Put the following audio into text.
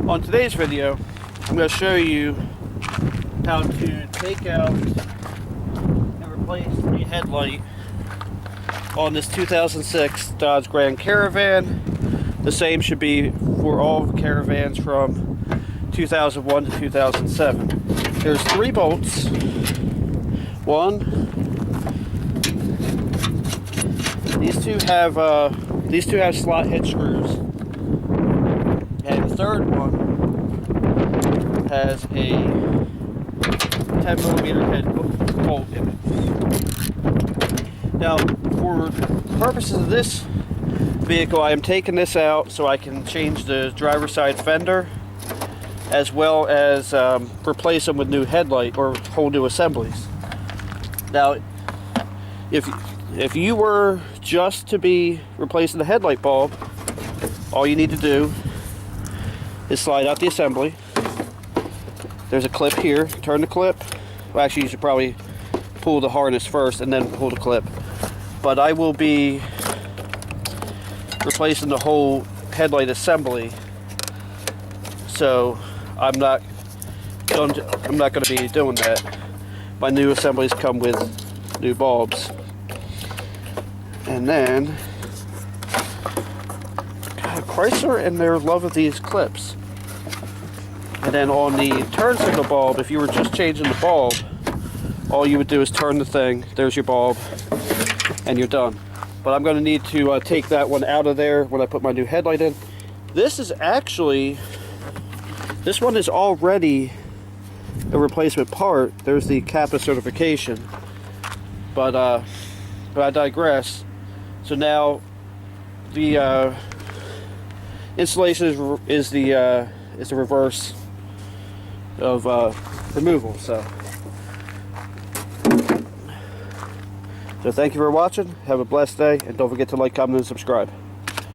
On today's video, I'm going to show you how to take out and replace the headlight on this 2006 Dodge Grand Caravan. The same should be for all caravans from 2001 to 2007. There's 3 bolts. These two have slot head screws, and the third one has a 10mm head bolt in it. Now, for purposes of this vehicle, I am taking this out so I can change the driver's side fender, as well as replace them with new headlight or whole new assemblies. Now, if you were just to be replacing the headlight bulb, all you need to do is slide out the assembly. There's a clip here. Turn the clip. Well, actually, you should probably pull the harness first and then pull the clip. But I will be replacing the whole headlight assembly, so I'm not going to be doing that. My new assemblies come with new bulbs. And then, God, Chrysler and their love of these clips. And then on the turn signal bulb, if you were just changing the bulb, all you would do is turn the thing, there's your bulb, and you're done. But I'm going to need to take that one out of there when I put my new headlight in. This is this one is already a replacement part. There's the CAPA certification. But I digress. So now the installation is the reverse of removal. So thank you for watching. Have a blessed day, and don't forget to like, comment, and subscribe.